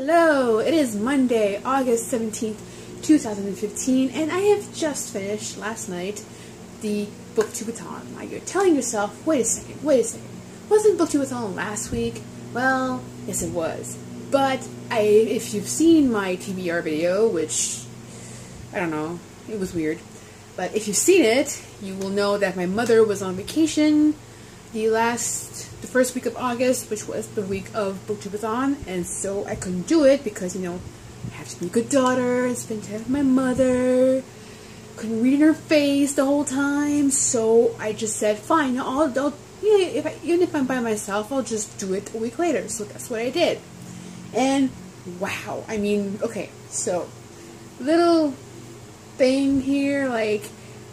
Hello, it is Monday, August 17th, 2015, and I have just finished last night the BookTubeAthon. Now you're telling yourself, wait a second, wasn't BookTubeAthon last week? Well, yes it was. But if you've seen my TBR video, which, I don't know, it was weird, but if you've seen it, you will know that my mother was on vacation the first week of August, which was the week of BookTubeAthon, and so I couldn't do it because, you know, I have to be a good daughter and spend time with my mother. Couldn't read in her face the whole time, so I just said, fine, even if I'm by myself, I'll just do it a week later. So that's what I did. And wow, I mean, okay, so little thing here, like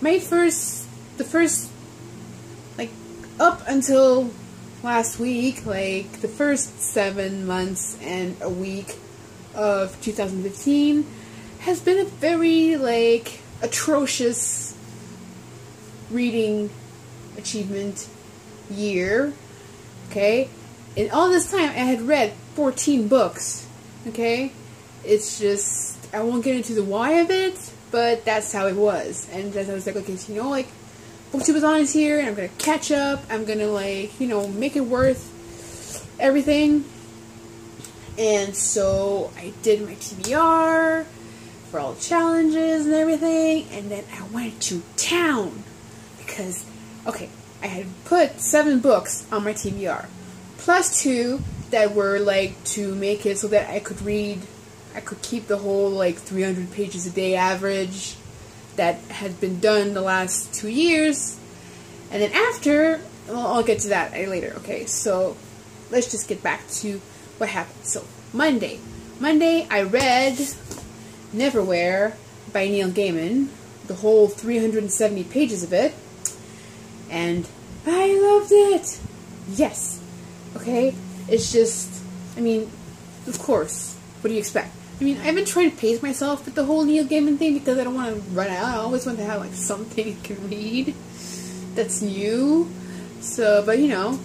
the first up until last week, like the first 7 months and a week of 2015 has been a very atrocious reading achievement year. Okay, and all this time I had read 14 books. Okay, it's just, I won't get into the why of it, but that's how it was. And as I was like, okay, so, you know, BookTubeAthon is here, and I'm gonna catch up. I'm gonna make it worth everything. And so I did my TBR for all the challenges and everything, and then I went to town because, okay, I had put 7 books on my TBR, plus 2 that were to make it so that I could keep the whole 300 pages a day average that had been done the last 2 years. And then after, well, I'll get to that later. Okay, so let's just get back to what happened. So Monday I read Neverwhere by Neil Gaiman, the whole 370 pages of it, and I loved it. Yes. Okay, it's just, I mean, of course, what do you expect? I mean, I've been trying to pace myself with the whole Neil Gaiman thing because I don't want to run out. I always want to have something I can read that's new. So, but you know,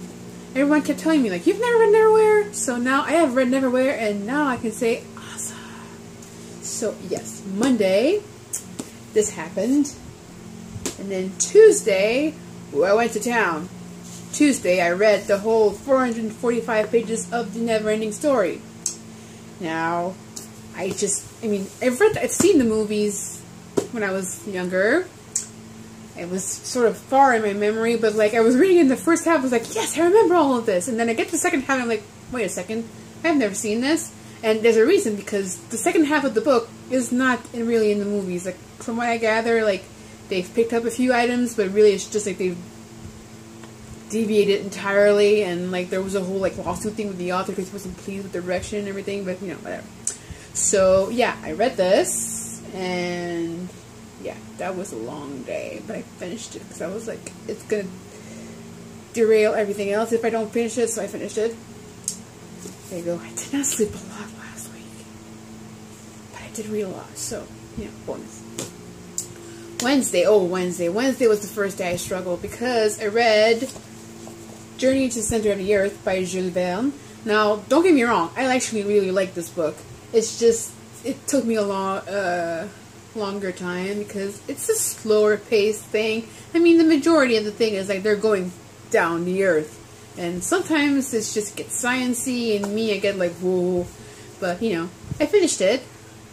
everyone kept telling me you've never read Neverwhere. So now I have read Neverwhere, and now I can say awesome. So yes, Monday this happened, and then Tuesday, I went to town. Tuesday I read the whole 445 pages of The Never-Ending Story. Now, I've seen the movies when I was younger. It was sort of far in my memory, but I was reading in the first half, I was like, yes, I remember all of this. And then I get to the second half, and I'm like, wait a second, I've never seen this. And there's a reason, because the second half of the book is not really in the movies. From what I gather, they've picked up a few items, but really it's just they've deviated entirely, and there was a whole lawsuit thing with the author because he wasn't pleased with the direction and everything, but you know, whatever. So yeah, I read this, and yeah, that was a long day, but I finished it because I was like, it's gonna derail everything else if I don't finish it, so I finished it. There you go. I did not sleep a lot last week, but I did read a lot, so you know, bonus. Wednesday was the first day I struggled because I read Journey to the Center of the Earth by Jules Verne. Now, don't get me wrong, I actually really like this book. It's just, it took me a longer time because it's a slower paced thing. I mean, the majority of the thing is they're going down the earth. And sometimes it just gets science-y, and me, I get whoa. But, you know, I finished it,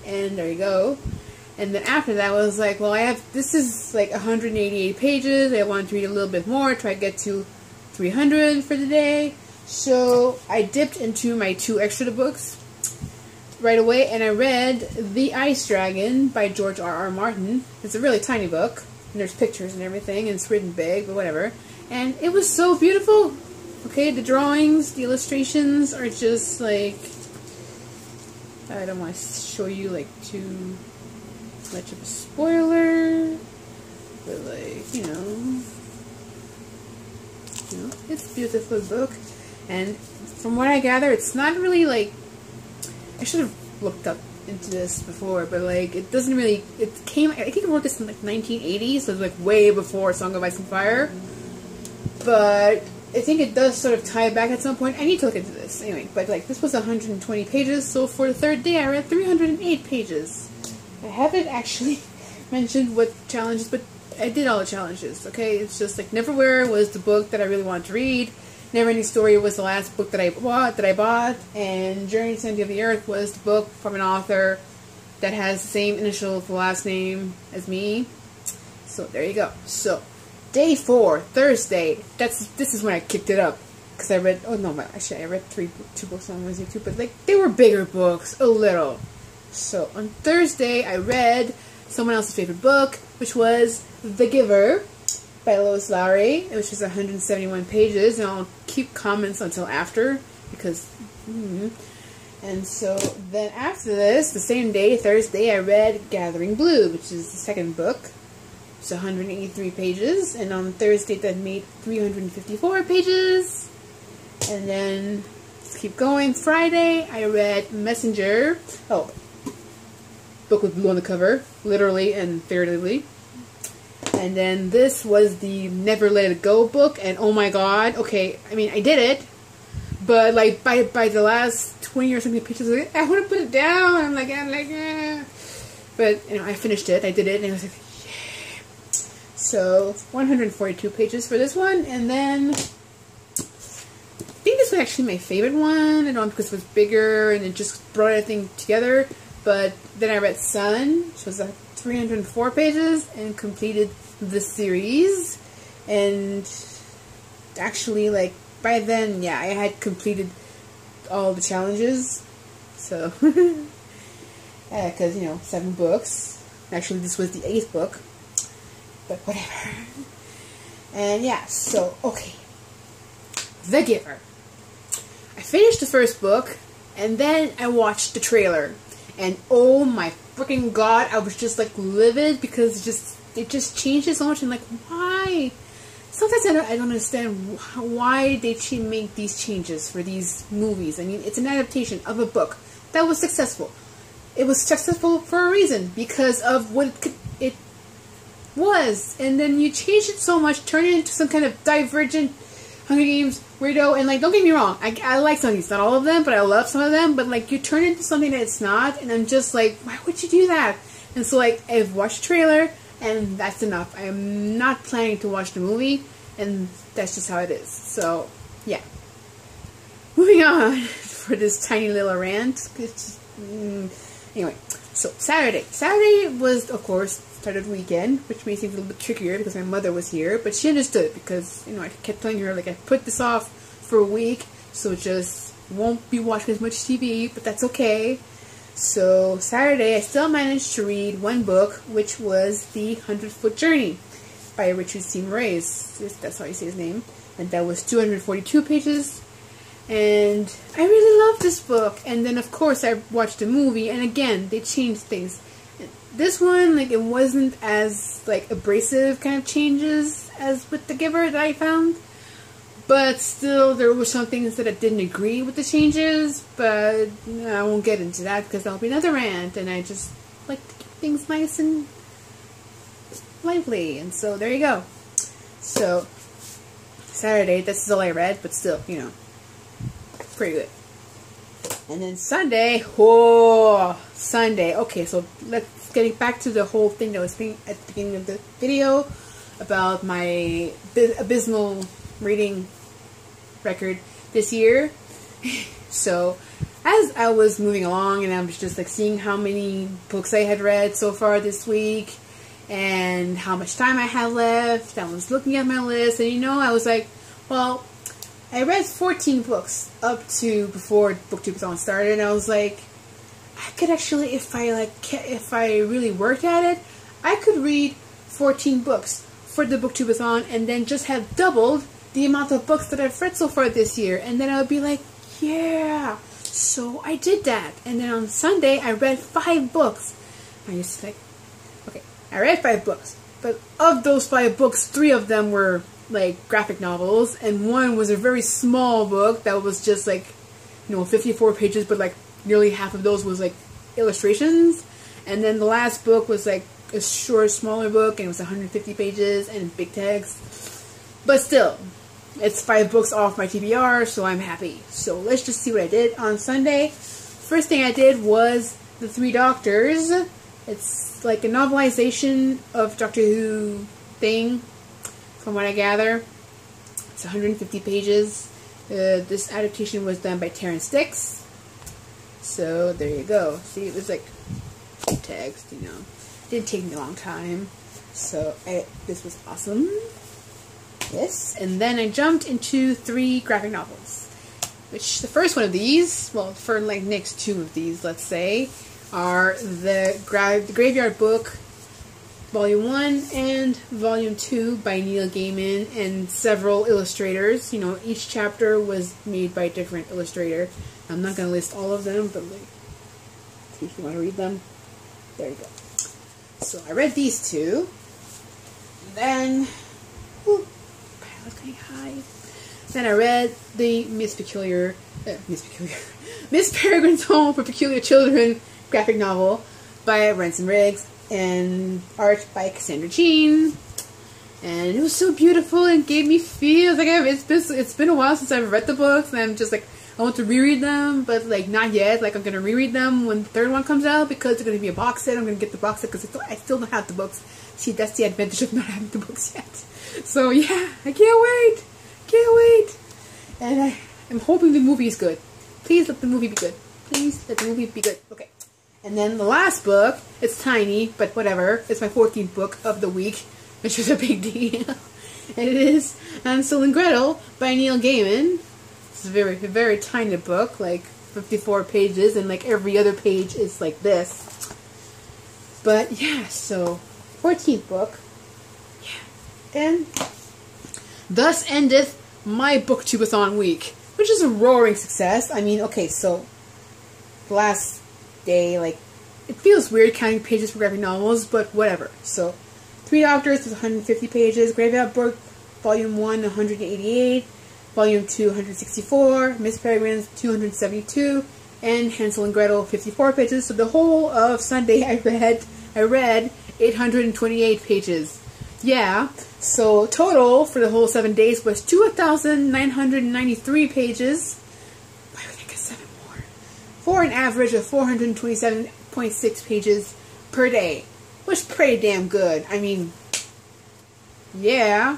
and there you go. And then after that, I was like, well, this is 188 pages. I wanted to read a little bit more, try to get to 300 for the day. So I dipped into my 2 extra books right away, and I read The Ice Dragon by George R.R. Martin. It's a really tiny book, and there's pictures and everything, and it's written big, but whatever. And it was so beautiful. Okay, the drawings, the illustrations are just I don't want to show you too much of a spoiler, but you know, it's a beautiful book. And from what I gather, it's not really I should have looked up into this before, but it doesn't really, I think it wrote this in 1980, so it's way before Song of Ice and Fire. But I think it does sort of tie back at some point. I need to look into this. Anyway, but like this was 120 pages, so for the third day I read 308 pages. I haven't actually mentioned what challenges, but I did all the challenges, okay? It's just like Neverwhere was the book that I really wanted to read. Never Ending Story was the last book that I bought, and Journey to the End of the Earth was the book from an author that has the same initial to the last name as me. So there you go. So day 4, Thursday. This is when I kicked it up, because I read. Oh no, actually I read 2 books on Wednesday too, but like they were bigger books, a little. So on Thursday I read someone else's favorite book, which was The Giver by Lois Lowry, which is 171 pages, and I'll keep comments until after because. And so then after this, the same day, Thursday, I read Gathering Blue, which is the second book. It's 183 pages, and on Thursday that made 354 pages. And then let's keep going. Friday, I read Messenger. Oh, book with blue on the cover, literally and figuratively. And then this was the Never Let It Go book, and oh my god, okay, I mean, I did it, but like by the last 20 or something pages, like, I want to put it down. I'm like, eh. But you know, I finished it. I did it, and I was like, yeah. So 142 pages for this one, and then I think this was actually my favorite one. I don't know, because it was bigger and it just brought everything together. But then I read Sun, which was 304 pages, and completed the series. And actually, like by then, yeah, I had completed all the challenges. So, because you know, 7 books. Actually, this was the 8th book, but whatever. And yeah, so okay, The Giver. I finished the first book, and then I watched the trailer, and oh my freaking god, I was just like livid because it just changes so much. And like, why? Sometimes I don't understand why they make these changes for these movies. I mean, it's an adaptation of a book that was successful. It was successful for a reason, because of what it was. And then you change it so much, turn it into some kind of divergent Hunger Games weirdo. And like, don't get me wrong, I like some of these, not all of them, but I love some of them. But like, you turn it into something that it's not, and I'm just like, why would you do that? And so like, I've watched the trailer, and that's enough. I am not planning to watch the movie, and that's just how it is. So, yeah. Moving on for this tiny little rant. It's just, anyway, so Saturday. Saturday was, of course, start of the weekend, which made things a little bit trickier because my mother was here, but she understood because, you know, I kept telling her, like, I put this off for a week, so just won't be watching as much TV, but that's okay. So Saturday, I still managed to read one book, which was The 100-Foot Journey by Richard C. Moraes. That's how you say his name. And that was 242 pages. And I really loved this book. And then, of course, I watched the movie, and again, they changed things. This one, like, it wasn't as, like, abrasive kind of changes as with The Giver that I found. But still, there were some things that I didn't agree with the changes, but I won't get into that because that'll be another rant, and I just like to keep things nice and lively, and so there you go. So, Saturday, this is all I read, but still, you know, pretty good. And then Sunday, whoa, Sunday. Okay, so let's get back to the whole thing that was being at the beginning of the video about my abysmal reading record this year. So as I was moving along, and I was just like seeing how many books I had read so far this week and how much time I had left, I was looking at my list, and you know, I was like, well, I read 14 books up to before BookTubeAthon started, and I was like, I could actually, if I really worked at it, I could read 14 books for the BookTubeAthon and then just have doubled the amount of books that I've read so far this year, and then I would be like, yeah. So I did that, and then on Sunday I read 5 books. I used to like, okay, I read 5 books, but of those 5 books, 3 of them were like graphic novels, and one was a very small book that was just like, you know, 54 pages, but like nearly half of those was like illustrations, and then the last book was like a short, smaller book, and it was 150 pages and big text. But still, It's 5 books off my TBR, so I'm happy. So let's just see what I did on Sunday. First thing I did was The Three Doctors. It's like a novelization of Doctor Who thing, from what I gather. It's 150 pages. This adaptation was done by Terrence Dicks. So there you go. See, it was like text, you know. It didn't take me a long time. So this was awesome. Yes, and then I jumped into 3 graphic novels. Which the first one of these, well, for like next 2 of these, let's say, are the Graveyard Book, Volume 1 and Volume 2 by Neil Gaiman and several illustrators. You know, each chapter was made by a different illustrator. I'm not going to list all of them, but like, if you want to read them, there you go. So I read these 2. And then, pilot's getting high. Then I read the Miss Peregrine's Home for Peculiar Children graphic novel by Ransom Riggs and art by Cassandra Jean. And it was so beautiful and gave me feels. Like it's been a while since I've read the books, and I'm just like, I want to reread them, but like not yet. Like I'm gonna reread them when the 3rd one comes out because it's gonna be a box set. I'm gonna get the box set because I still don't have the books. See, that's the advantage of not having the books yet. So yeah, I can't wait. Can't wait. And I'm hoping the movie is good. Please let the movie be good. Please let the movie be good. Okay. And then the last book, it's tiny, but whatever. It's my 14th book of the week, which is a big deal. And it is Hansel and Gretel by Neil Gaiman. It's a very, very tiny book, like 54 pages, and like every other page is like this. But yeah, so 14th book. Yeah. And thus endeth my BookTubeAthon week, which is a roaring success. I mean, okay, so the last day, like, it feels weird counting pages for graphic novels, but whatever. So, 3 Doctors was 150 pages, Graveyard Book, Volume 1, 188, Volume 2, 164, Miss Peregrine's 272, and Hansel and Gretel, 54 pages. So the whole of Sunday I read 828 pages. Yeah, so total for the whole 7 days was 2,993 pages. Why would I get 7 more? For an average of 427.6 pages per day. Which is pretty damn good. I mean, yeah.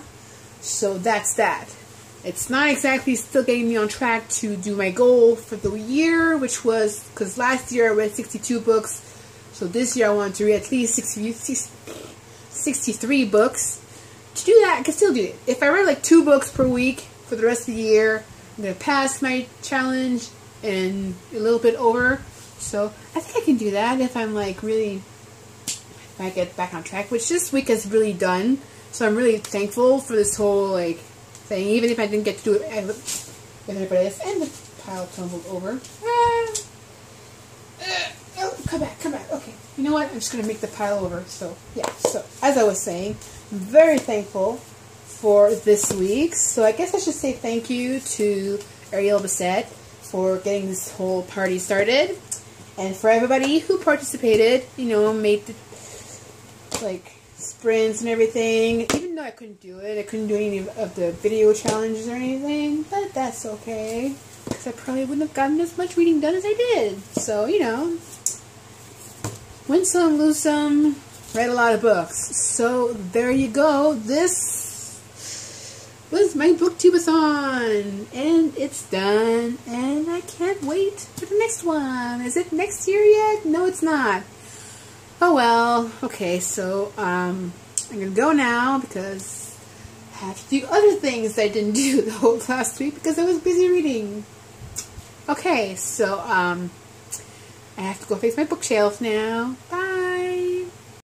So that's that. It's not exactly still getting me on track to do my goal for the year, which was, because last year I read 62 books. So this year I want to read at least 63 books. To do that, I can still do it. If I read like 2 books per week for the rest of the year, I'm going to pass my challenge and a little bit over. So I think I can do that if I'm like really, if I get back on track, which this week has really done. So I'm really thankful for this whole like thing, even if I didn't get to do it with everybody else. And the pile tumbled over. Oh, come back. Okay. You know what? I'm just going to make the pile over. So, yeah. So, as I was saying, I'm very thankful for this week. So, I guess I should say thank you to Ariel Bissett for getting this whole party started. And for everybody who participated, you know, made the, like, sprints and everything. Even though I couldn't do it. I couldn't do any of the video challenges or anything. But that's okay. Because I probably wouldn't have gotten as much reading done as I did. So, you know, win some, lose some, read a lot of books. So, there you go. This was my BookTubeAthon. And it's done. And I can't wait for the next one. Is it next year yet? No, it's not. Oh, well. Okay, so, I'm going to go now because I have to do other things that I didn't do the whole last week because I was busy reading. Okay, so, I have to go face my bookshelf now. Bye.